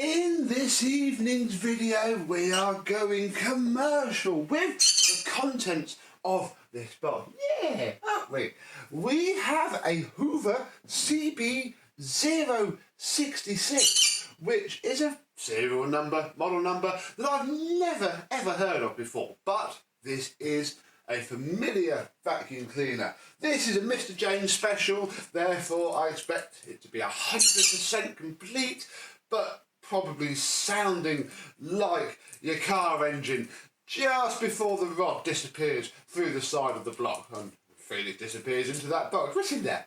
In this evening's video we are going commercial with the contents of this box. Yeah, aren't we? We have a Hoover CB066, which is a serial number, model number that I've never ever heard of before, but this is a familiar vacuum cleaner. This is a Mr. James special, therefore I expect it to be 100% complete, but probably sounding like your car engine just before the rod disappears through the side of the block and Felix disappears into that box. What's in there?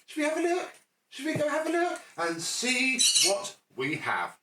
Should we have a look? Should we go have a look and see what we have?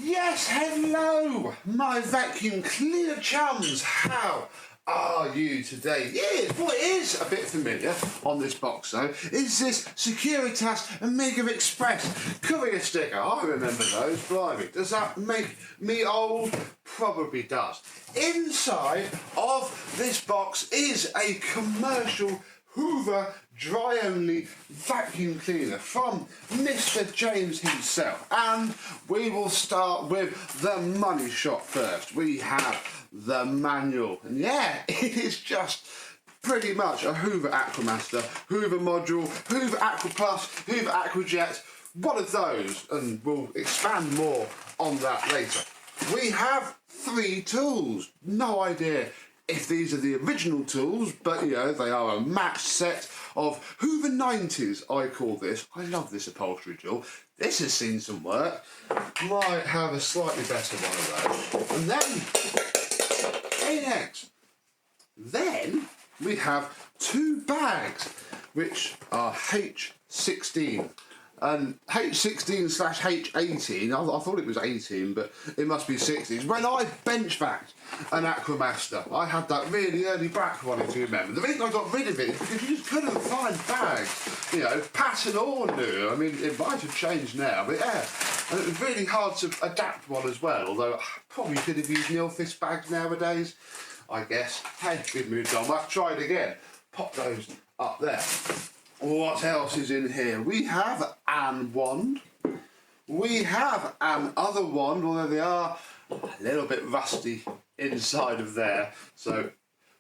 Yes, hello, my vacuum cleaner chums. How are you today? Yes, what is a bit familiar on this box though is this Securitas Amiga Express courier sticker. I remember those, blimey. Does that make me old? Probably does. Inside of this box is a commercial Hoover dry-only vacuum cleaner from Mr. James himself, and we will start with the money shot first. We have the manual, and yeah, it is just pretty much a Hoover Aquamaster, Hoover module, Hoover Aqua Plus, Hoover Aquajet, one of those, and we'll expand more on that later. We have 3 tools. No idea if these are the original tools, but you know, they are a matched set of Hoover 90s, I call this. I love this upholstery tool. This has seen some work. Might have a slightly better one of those. And then, next. Then we have 2 bags, which are H16. And H16/H18, I thought it was 18, but it must be 16s. When I bench vaxed an Aquamaster, I had that really early back one, if you remember. The reason I got rid of it is because you just couldn't find bags, you know, pattern or new. I mean, it might have changed now, but yeah. And it was really hard to adapt one as well, although I probably could have used nil-fist bags nowadays, I guess. Hey, we've moved on. We'll have to try it again. Pop those up there. What else is in here? We have an wand. We have an other wand, although they are a little bit rusty inside of there, so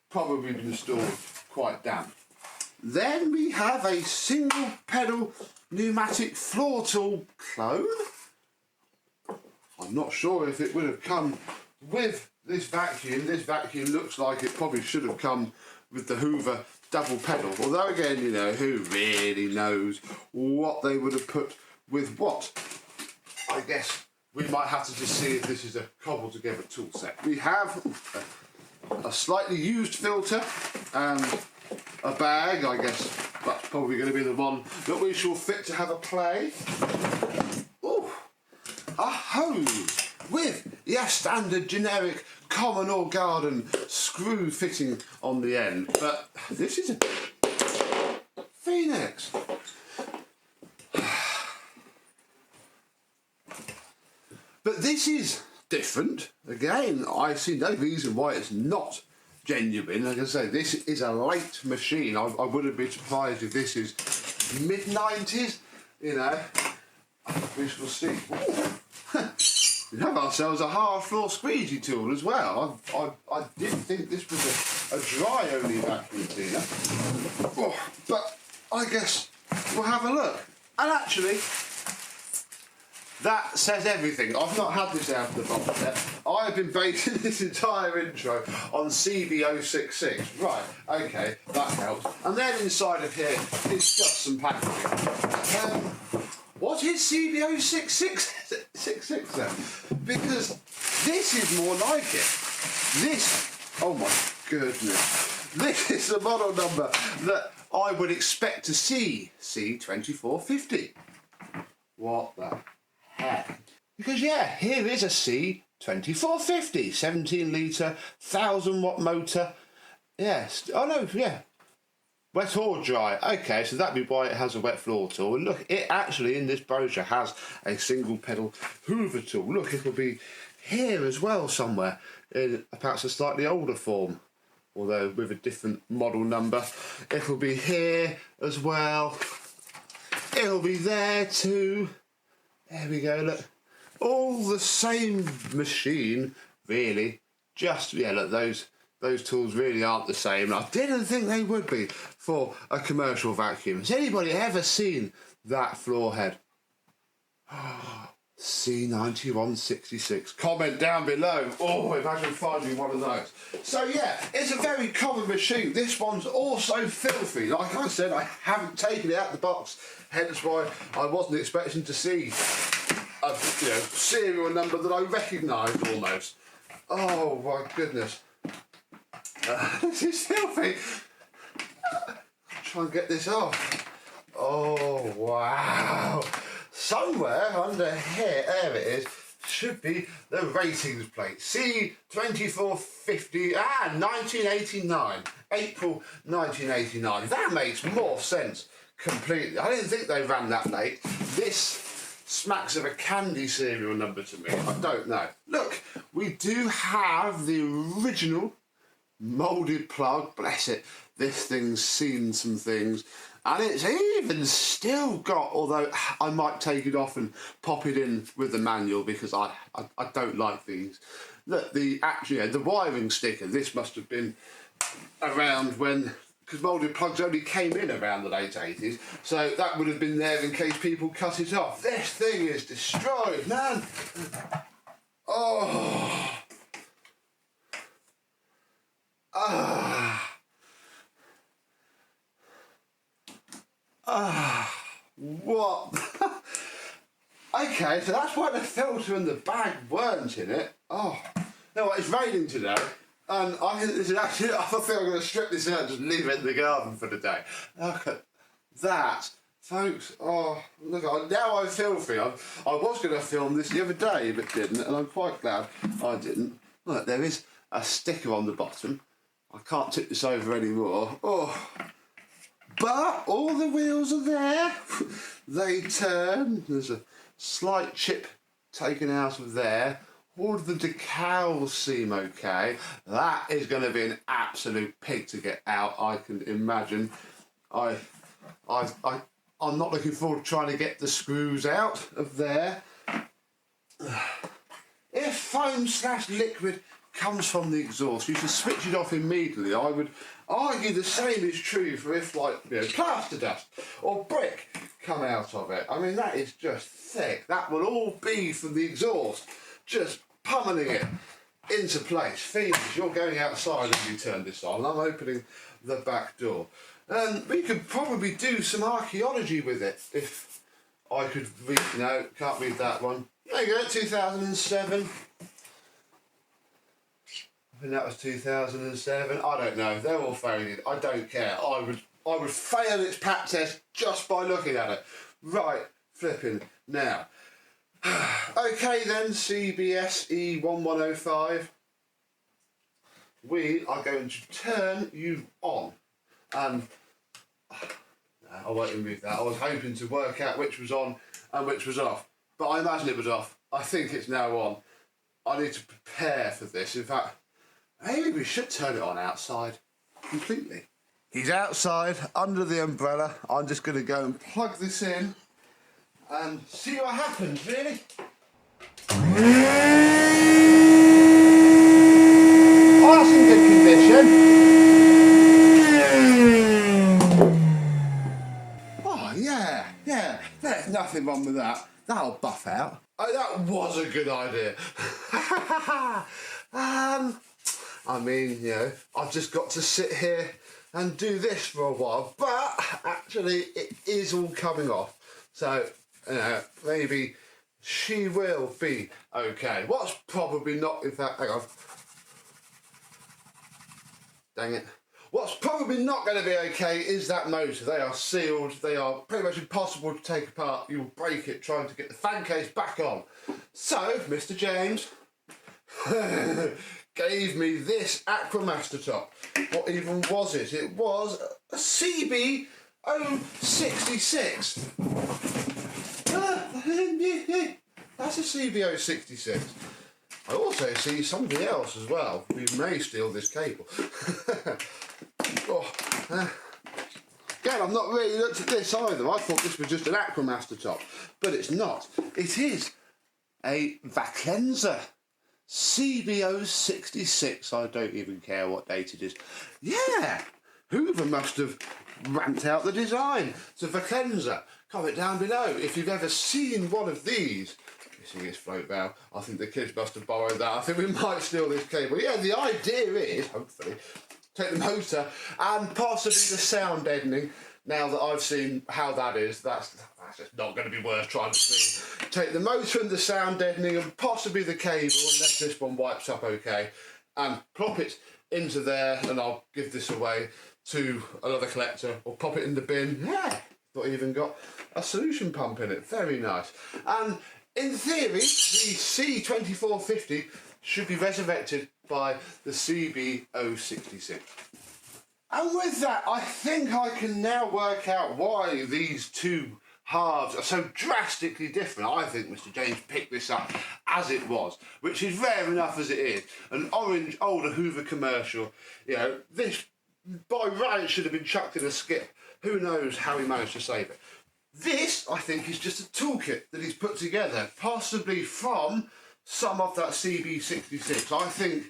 probably been stored quite damp. Then we have a single pedal pneumatic floor tool clone. I'm not sure if it would have come with this vacuum. This vacuum looks like it probably should have come with the Hoover double pedal, although again, you know, who really knows what they would have put with what. I guess we might have to just see if this is a cobbled together tool set. We have a slightly used filter and a bag. I guess that's probably going to be the one that we shall fit to have a play. Ooh, a hose with your standard generic common or garden screw fitting on the end, but this is a Phoenix. But this is different. Again, I see no reason why it's not genuine. Like I say, this is a late machine. I wouldn't be surprised if this is mid-90s, you know. We shall see. We have ourselves a hard floor squeegee tool as well. I didn't think this was a dry-only vacuum cleaner. Oh, but I guess we'll have a look. And actually, that says everything. I've not had this out of the box yet. I've been basing this entire intro on CB066. Right, okay, that helps. And then inside of here is just some packaging. What is CB066 then? Because this is more like it. This, oh my goodness. This is the model number that I would expect to see, C2450. What the heck? Because yeah, here is a C2450, 17 litre, 1000 watt motor. Yes, oh no, yeah. Wet or dry? Okay, so that'd be why it has a wet floor tool. And look, it actually in this brochure has a single pedal Hoover tool. Look, it'll be here as well somewhere, in perhaps a slightly older form, although with a different model number. It'll be here as well. It'll be there too. There we go, look. All the same machine, really. Just, yeah, look, those tools really aren't the same. I didn't think they would be for a commercial vacuum. Has anybody ever seen that floor head? C2450. Comment down below. Oh, imagine finding one of those. So yeah, it's a very common machine. This one's also filthy. Like I said, I haven't taken it out of the box, hence why I wasn't expecting to see a serial number that I recognised almost. Oh my goodness. This is filthy. Try and get this off. Oh wow. Somewhere under here, there it is, should be the ratings plate. C2450, 1989. April 1989. That makes more sense completely. I didn't think they ran that late. This smacks of a candy serial number to me. I don't know. Look, we do have the original moulded plug. Bless it. This thing's seen some things. And it's even still got, although I might take it off and pop it in with the manual because I don't like these. Look, the wiring sticker, this must have been around when, because moulded plugs only came in around the late 80s, so that would have been there in case people cut it off. This thing is destroyed, man. Oh. Ah. What? Okay, so that's why the filter and the bag weren't in it. Oh, no, it's raining today, and I think this is actually, I think I'm going to strip this out and just leave it in the garden for the day. Look at that, folks. Oh, look, now I'm filthy. I was going to film this the other day, but didn't, and I'm quite glad I didn't. Look, there is a sticker on the bottom. I can't tip this over anymore. Oh. But all the wheels are there. They turn. There's a slight chip taken out of there. All of the decals seem okay. That is going to be an absolute pig to get out, I can imagine. I'm not looking forward to trying to get the screws out of there. If foam/liquid comes from the exhaust, you should switch it off immediately. I would argue the same is true for if, like, plaster dust or brick come out of it. I mean, that is just thick. That will all be from the exhaust, just pummeling it into place. Phoenix, you're going outside as you turn this on. I'm opening the back door. And we could probably do some archaeology with it if I could read. No, can't read that one. There you go, 2007. I think that was 2007. I don't know. They're all failing. I don't care. I would fail its pat test just by looking at it. Right, flipping now. Okay then, CBS E1105. We are going to turn you on. And I won't remove that. I was hoping to work out which was on and which was off, but I imagine it was off. I think it's now on. I need to prepare for this. In fact, maybe we should turn it on outside completely. He's outside under the umbrella. I'm just going to go and plug this in and see what happens, really. Oh, that's in good condition. Oh, yeah. There's nothing wrong with that. That'll buff out. Oh, that was a good idea. I mean, I've just got to sit here and do this for a while, but actually it is all coming off. So, maybe she will be okay. What's probably not, in fact, hang on. Dang it. What's probably not going to be okay is that motor. They are sealed. They are pretty much impossible to take apart. You'll break it trying to get the fan case back on. So, Mr. James gave me this Aquamaster top. What even was it? It was a CB066. That's a CB066. I also see somebody else as well who may steal this cable. Again, I've not really looked at this either. I thought this was just an Aquamaster top, but it's not. It is a Vaclenza CB066. I don't even care what date it is. Yeah, Hoover must have ramped out the design. It's a Vaclenza. Comment down below if you've ever seen one of these. See this float valve. I think the kids must have borrowed that. I think we might steal this cable. Yeah, the idea is, hopefully, take the motor and possibly the sound deadening. Now that I've seen how that is, that's just not going to be worth trying to see. Take the motor and the sound deadening and possibly the cable, unless this one wipes up okay, and plop it into there, and I'll give this away to another collector, or pop it in the bin. Yeah, not even got a solution pump in it. Very nice. And in theory, the C2450 should be resurrected by the CB066. And with that, I think I can now work out why these two halves are so drastically different. I think Mr. James picked this up as it was, which is rare enough as it is. An orange, older Hoover commercial. You know, this by right should have been chucked in a skip. Who knows how he managed to save it. This, I think, is just a toolkit that he's put together, possibly from some of that CB66.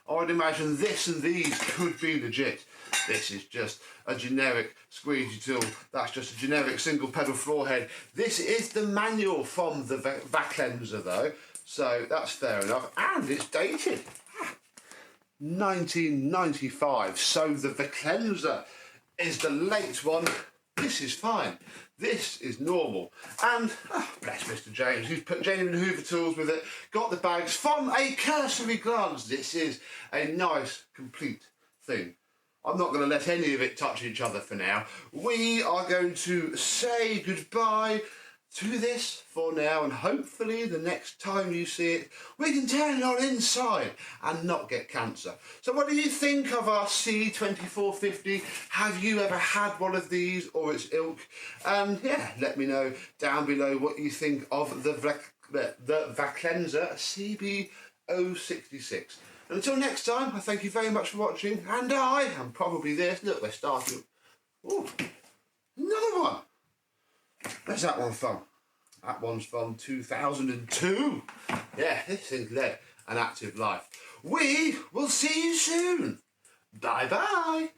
I'd imagine this and these could be legit. This is just a generic squeegee tool. That's just a generic single pedal floor head. This is the manual from the Vaclenza though, so that's fair enough. And it's dated. 1995, so the Vaclenza is the late one. This is fine. This is normal. And, bless Mr. James, he's put genuine Hoover tools with it, got the bags. From a cursory glance, this is a nice, complete thing. I'm not going to let any of it touch each other for now. We are going to say goodbye to this for now, and hopefully the next time you see it, we can turn it on inside and not get cancer. So what do you think of our C2450? Have you ever had one of these or its ilk? And yeah, let me know down below what you think of the Vaclenza CB066. And until next time, I thank you very much for watching, and I am probably this. Look, we're starting. Ooh, another one. Where's that one from? That one's from 2002. Yeah, this thing's led an active life. We will see you soon. Bye-bye.